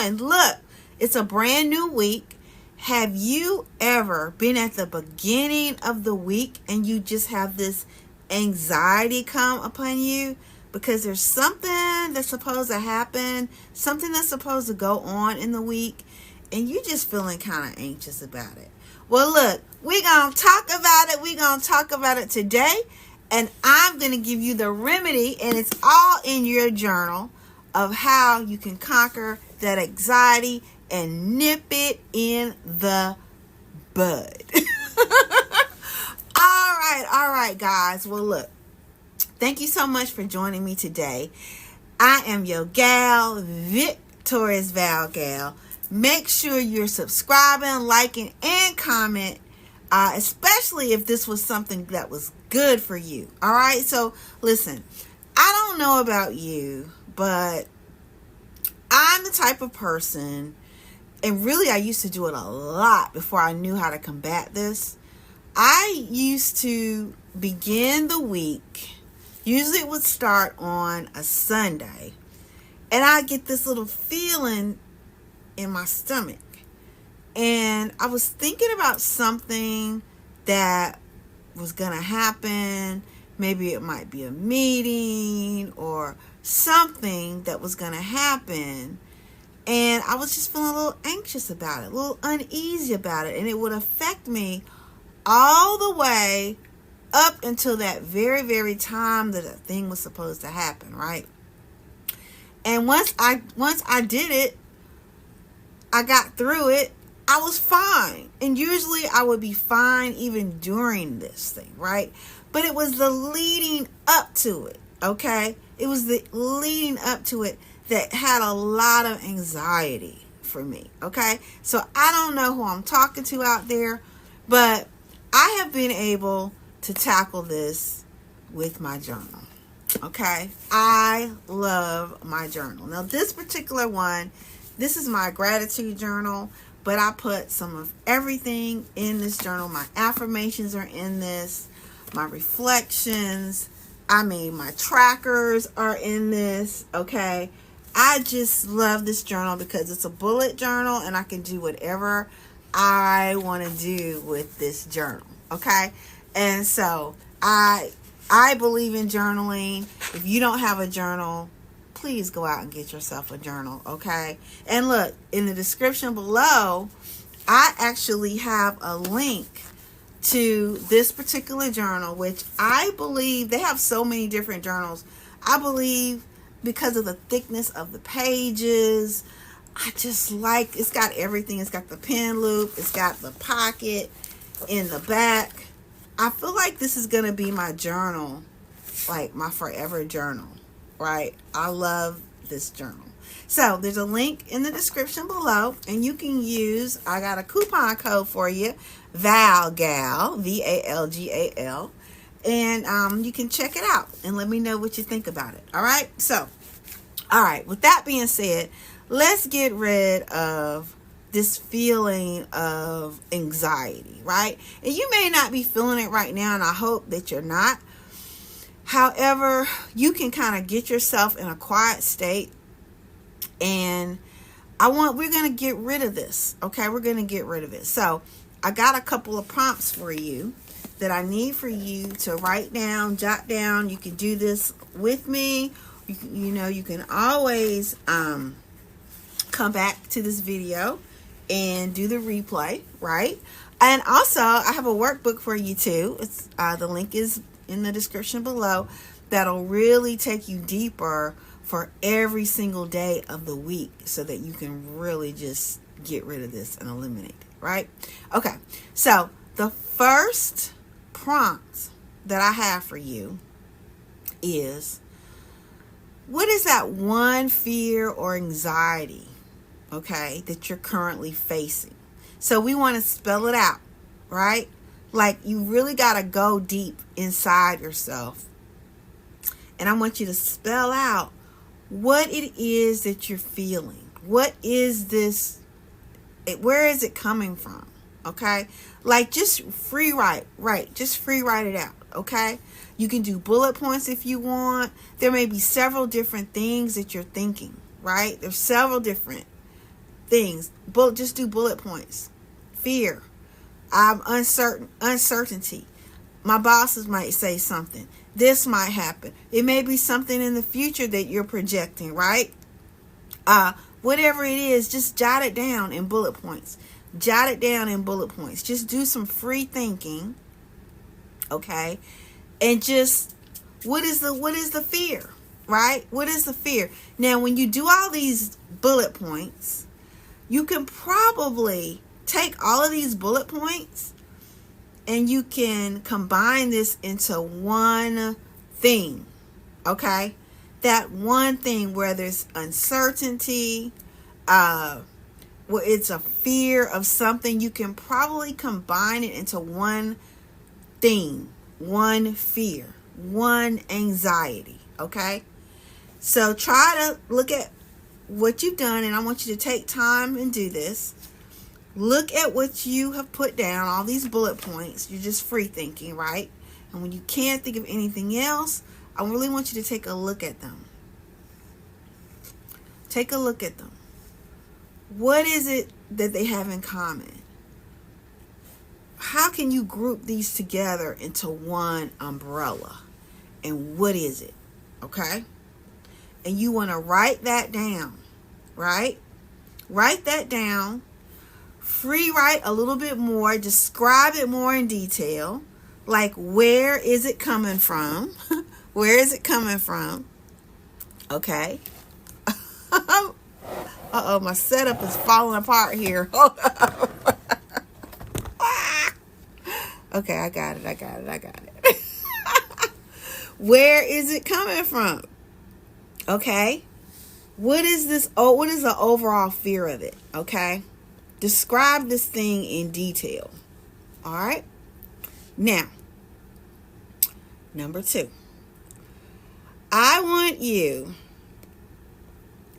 going. Look, it's a brand new week. Have you ever been at the beginning of the week and you just have this anxiety come upon you because there's something that's supposed to happen, something that's supposed to go on in the week, and you're just feeling kind of anxious about it? Well, look, we're going to talk about it. We're going to talk about it today, and I'm going to give you the remedy, and it's all in your journal, of how you can conquer that anxiety and nip it in the bud. All right, guys. Well, look, thank you so much for joining me today. I am your gal, Victorious Val Gal. Make sure you're subscribing, liking, and comment, especially if this was something that was good for you. All right. So listen, I don't know about you, but I'm the type of person, and really I used to do it a lot before I knew how to combat this. I used to begin the week, usually it would start on a Sunday, and I get this little feeling in my stomach. And I was thinking about something that was going to happen. Maybe it might be a meeting or something that was going to happen. And I was just feeling a little anxious about it, a little uneasy about it. And it would affect me all the way up until that very, very time that a thing was supposed to happen, right? And once I did it, I got through it, I was fine. And usually I would be fine even during this thing, right? But it was the leading up to it, okay? It was the leading up to it that had a lot of anxiety for me, okay? So I don't know who I'm talking to out there, but I have been able to tackle this with my journal, okay? I love my journal. Now, this particular one, this is my gratitude journal, but I put some of everything in this journal. My affirmations are in this, my reflections, my trackers are in this, okay? I just love this journal because it's a bullet journal and I can do whatever I want to do with this journal, okay? And so I believe in journaling. If you don't have a journal, please go out and get yourself a journal, okay? And look, in the description below, I actually have a link to this particular journal, which I believe they have so many different journals. I believe because of the thickness of the pages, I just like, it's got everything. It's got the pen loop, it's got the pocket in the back. I feel like this is going to be my journal, like my forever journal, right? I love this journal. So there's a link in the description below, and you can use, I got a coupon code for you, VALGAL, VALGAL, and you can check it out and let me know what you think about it. All right. So, all right. With that being said, let's get rid of this feeling of anxiety, right? And you may not be feeling it right now, and I hope that you're not. However, you can kind of get yourself in a quiet state, and we're going to get rid of this, okay? We're going to get rid of it. So I got a couple of prompts for you that I need for you to write down, jot down. You can do this with me. You can always come back to this video and do the replay, right? And also, I have a workbook for you too. It's the link is in the description below. That'll really take you deeper for every single day of the week so that you can really just get rid of this and eliminate it, right? Okay, so the first prompt that I have for you is, what is that one fear or anxiety, okay, that you're currently facing? So we want to spell it out, right? Like, you really got to go deep inside yourself. And I want you to spell out what it is that you're feeling. What is this? Where is it coming from? Okay? Like, just free write. Just free write it out. Okay? You can do bullet points if you want. There may be several different things that you're thinking, right? There's several different things. Just do bullet points. Fear. I'm uncertain. Uncertainty. My bosses might say something. This might happen. It may be something in the future that you're projecting, right? Whatever it is, just jot it down in bullet points. Jot it down in bullet points. Just do some free thinking. Okay? And just what is the fear? Right? What is the fear? Now, when you do all these bullet points, you can probably take all of these bullet points and you can combine this into one thing. Okay? That one thing where there's uncertainty, where it's a fear of something, you can probably combine it into one thing, one fear, one anxiety. Okay? So try to look at what you've done, and I want you to take time and do this. Look at what you have put down, all these bullet points. You're just free thinking, right? And when you can't think of anything else, I really want you to take a look at them. Take a look at them. What is it that they have in common? How can you group these together into one umbrella? And what is it? Okay? And you want to write that down, right? Write that down. Free write a little bit more. Describe it more in detail. Like, where is it coming from? Where is it coming from? Okay. Uh-oh, my setup is falling apart here. Okay, I got it. Where is it coming from? Okay. What is this? What is the overall fear of it? Okay. Describe this thing in detail. All right. Now, number 2. I want you,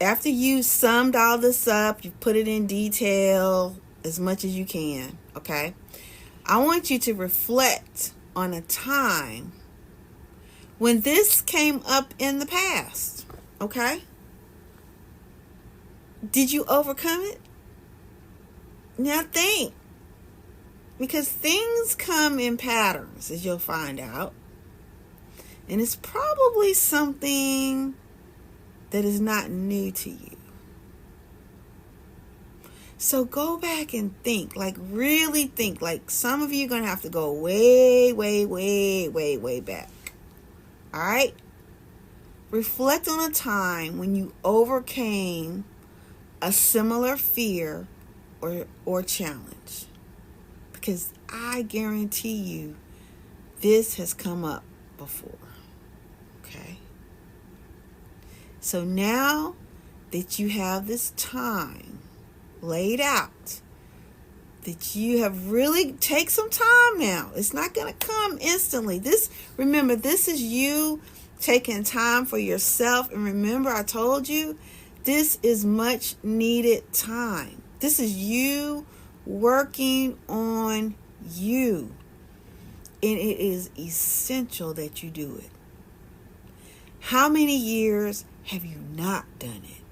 after you summed all this up, you put it in detail as much as you can. Okay. I want you to reflect on a time when this came up in the past. Okay. Did you overcome it? Now think, because things come in patterns, as you'll find out, and it's probably something that is not new to you. So go back and think, like really think, like some of you are going to have to go way, way, way, way, way back. All right? Reflect on a time when you overcame a similar fear or challenge, because I guarantee you this has come up before. Okay, so now that you have this time laid out, that you have really take some time now, it's not going to come instantly. Remember, this is you taking time for yourself. And remember, I told you this is much needed time. This is you working on you. And it is essential that you do it. How many years have you not done it?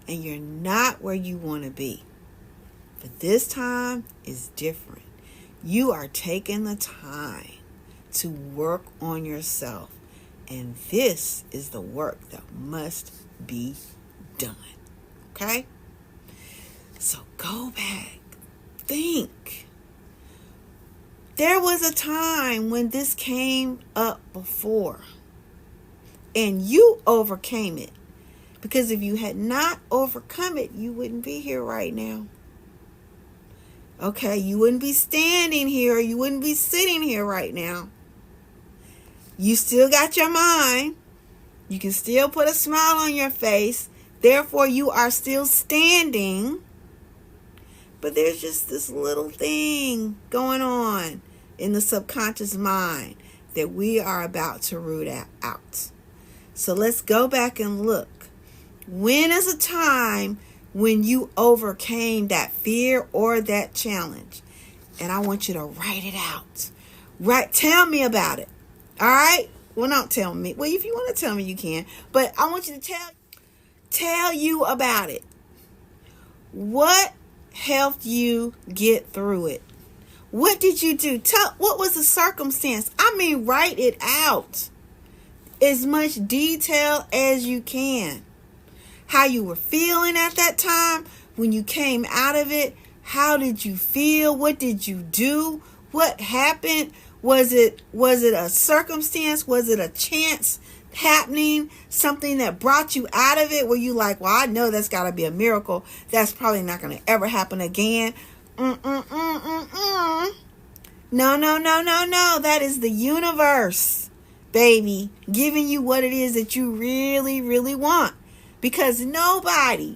And you're not where you want to be. But this time is different. You are taking the time to work on yourself. And this is the work that must be done. Okay? So go back. Think. There was a time when this came up before. And you overcame it. Because if you had not overcome it, you wouldn't be here right now. Okay? You wouldn't be standing here. You wouldn't be sitting here right now. You still got your mind. You can still put a smile on your face. Therefore, you are still standing. But there's just this little thing going on in the subconscious mind that we are about to root out. So let's go back and look. When is a time when you overcame that fear or that challenge? And I want you to write it out. Tell me about it. All right? Well, don't tell me. Well, if you want to tell me, you can. But I want you to tell you about it. What helped you get through it? What did you do? What was the circumstance? I mean, write it out. As much detail as you can. How you were feeling at that time when you came out of it. How did you feel? What did you do? What happened? Was it a circumstance? Was it a chance happening? Something that brought you out of it where you like, well, I know that's got to be a miracle. That's probably not going to ever happen again. No. That is the universe, baby, giving you what it is that you really, really want. Because nobody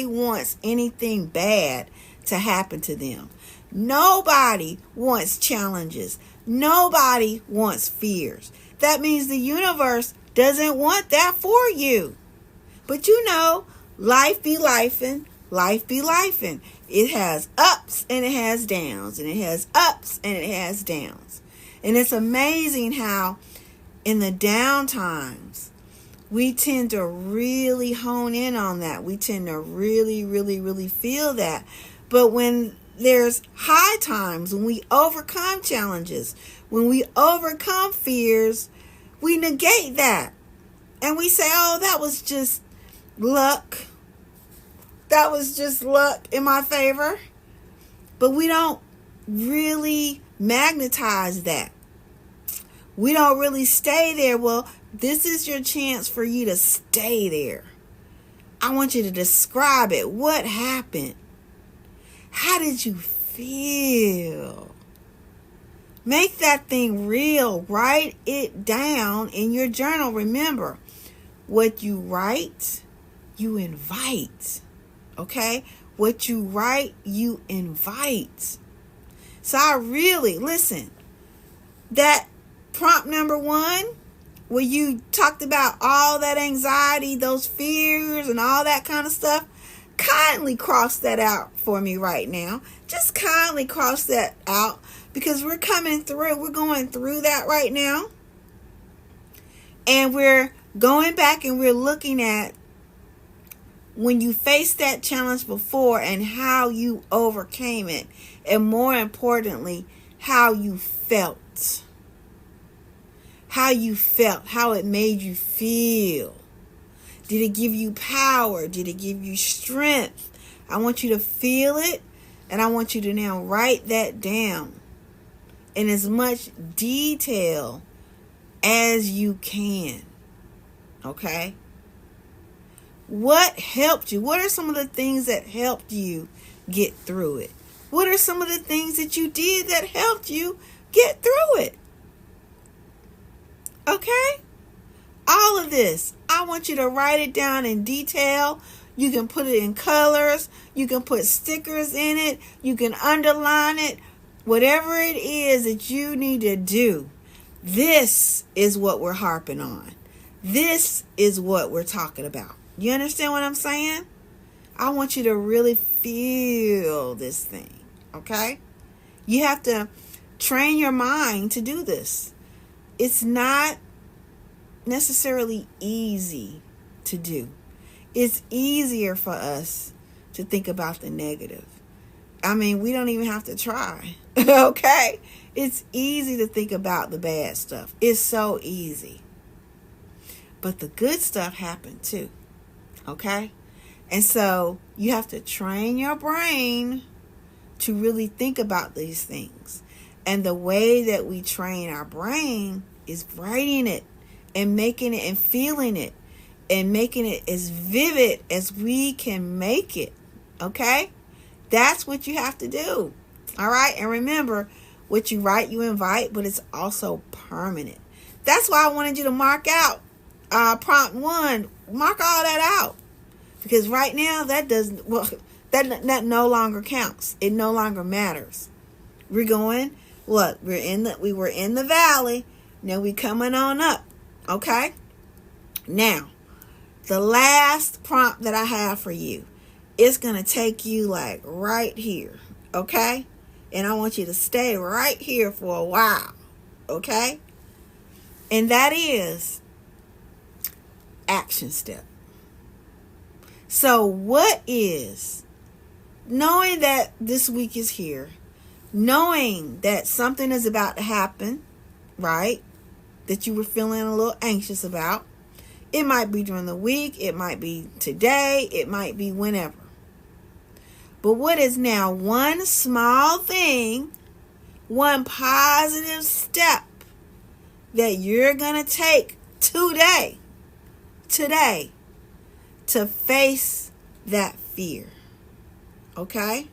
wants anything bad to happen to them. Nobody wants challenges. Nobody wants fears. That means the universe doesn't want that for you. But life be lifing. Life be lifing. It has ups and it has downs. And it has ups and it has downs. And it's amazing how in the down times, we tend to really hone in on that. We tend to really, really, really feel that. But when there's high times, when we overcome challenges, when we overcome fears, we negate that. And we say, oh, that was just luck. That was just luck in my favor. But we don't really magnetize that. We don't really stay there. Well, this is your chance for you to stay there. I want you to describe it. What happened? How did you feel? Make that thing real. Write it down in your journal. Remember, what you write, you invite. Okay? What you write, you invite. So listen, that prompt number 1, where you talked about all that anxiety, those fears, and all that kind of stuff, kindly cross that out for me right now. Just kindly cross that out, because we're going through that right now. And we're going back and we're looking at when you faced that challenge before and how you overcame it. And more importantly, how you felt. How you felt, how it made you feel. Did it give you power? Did it give you strength? I want you to feel it, and I want you to now write that down in as much detail as you can. Okay? What helped you? What are some of the things that helped you get through it? What are some of the things that you did that helped you get through it? Okay? All of this, I want you to write it down in detail. You can put it in colors. You can put stickers in it. You can underline it. Whatever it is that you need to do, this is what we're harping on. This is what we're talking about. You understand what I'm saying? I want you to really feel this thing, okay? You have to train your mind to do this. It's not necessarily easy to do. It's easier for us to think about the negative. I mean, we don't even have to try, okay? It's easy to think about the bad stuff. It's so easy. But the good stuff happened too, okay? And so you have to train your brain to really think about these things. And the way that we train our brain is writing it and making it and feeling it and making it as vivid as we can make it. Okay? That's what you have to do. All right? And remember, what you write, you invite, but it's also permanent. That's why I wanted you to mark out prompt 1. Mark all that out. Because right now, that no longer counts. It no longer matters. We're going, look, we were in the valley. Now we coming on up. Okay? Now, the last prompt that I have for you, it's going to take you like right here. Okay? And I want you to stay right here for a while. Okay? And that is action step. So what is knowing that this week is here, knowing that something is about to happen, right? That you were feeling a little anxious about. It might be during the week. It might be today. It might be whenever. But what is now one small thing, one positive step that you're going to take today, to face that fear? Okay?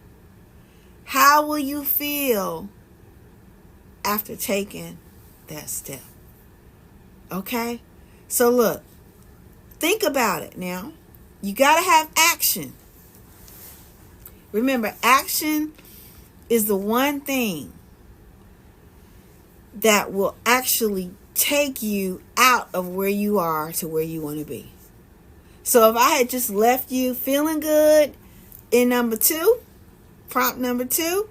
How will you feel after taking that step? Okay? So look, think about it now. You got to have action. Remember, action is the one thing that will actually take you out of where you are to where you want to be. So if I had just left you feeling good in prompt number 2,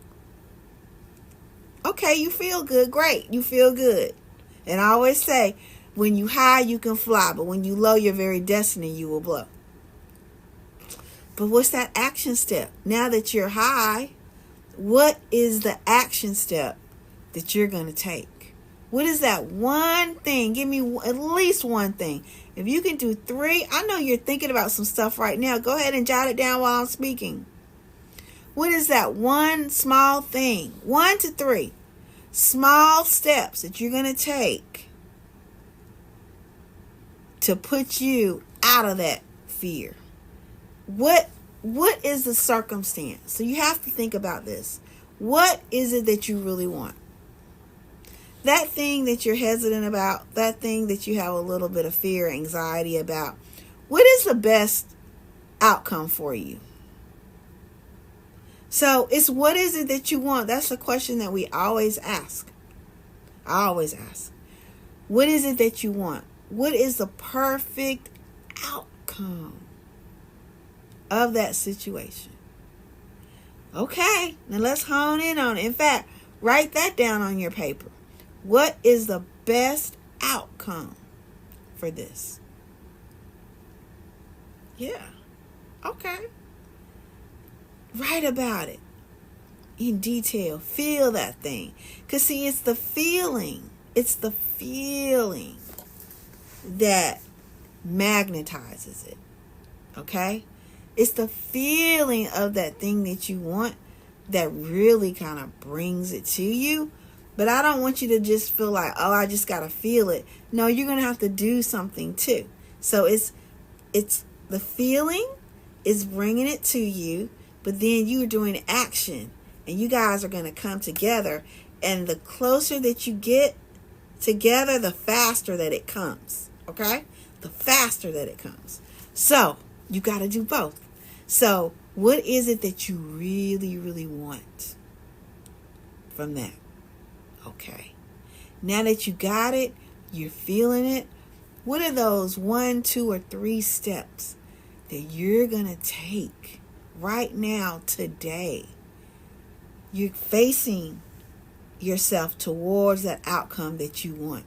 okay, you feel good, great, you feel good. And I always say, when you high, you can fly, but when you low, your very destiny, you will blow. But what's that action step? Now that you're high, what is the action step that you're going to take? What is that one thing? Give me at least one thing. If you can do 3, I know you're thinking about some stuff right now. Go ahead and jot it down while I'm speaking. What is that one small thing? 1 to 3 small steps that you're going to take to put you out of that fear? What is the circumstance? So you have to think about this. What is it that you really want? That thing that you're hesitant about, that thing that you have a little bit of fear, anxiety about, what is the best outcome for you? So it's what is it that you want? That's a question that we always ask. I always ask. What is it that you want? What is the perfect outcome of that situation? Okay, now let's hone in on it. In fact, write that down on your paper. What is the best outcome for this? Yeah. Okay. Write about it in detail. Feel that thing. Because see, it's the feeling. It's the feeling that magnetizes it. Okay? It's the feeling of that thing that you want that really kind of brings it to you. But I don't want you to just feel like, oh, I just got to feel it. No, you're going to have to do something too. So it's the feeling is bringing it to you, but then you're doing action. And you guys are going to come together. And the closer that you get together, the faster that it comes. Okay? The faster that it comes. So you got to do both. So what is it that you really, really want from that? Okay. Now that you got it, you're feeling it. What are those 1, 2, or 3 steps that you're going to take right now, today? You're facing yourself towards that outcome that you want.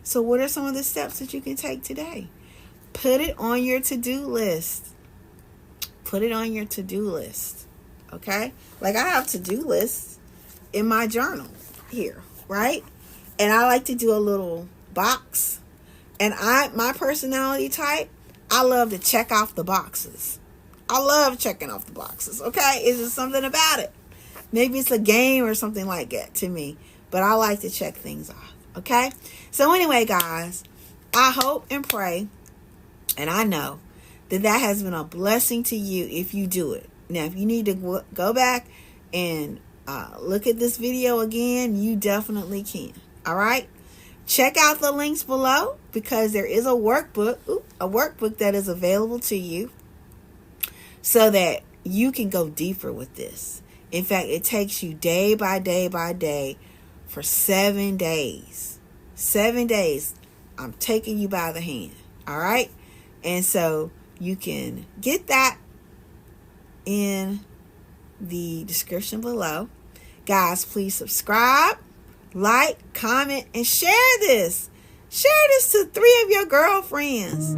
So what are some of the steps that you can take today? Put it on your to-do list. Put it on your to-do list. Okay? Like I have to-do lists in my journal here, right? And I like to do a little box. And my personality type, I love to check off the boxes. I love checking off the boxes, okay? It's just something about it. Maybe it's a game or something like that to me. But I like to check things off, okay? So anyway, guys, I hope and pray, and I know that has been a blessing to you if you do it. Now, if you need to go back and look at this video again, you definitely can. All right? Check out the links below because there is a workbook that is available to you so that you can go deeper with this. In fact, it takes you day by day by day for 7 days. 7 days. I'm taking you by the hand. All right? And so you can get that in the description below. Guys, please subscribe, like, comment, and share this. Share this to 3 of your girlfriends.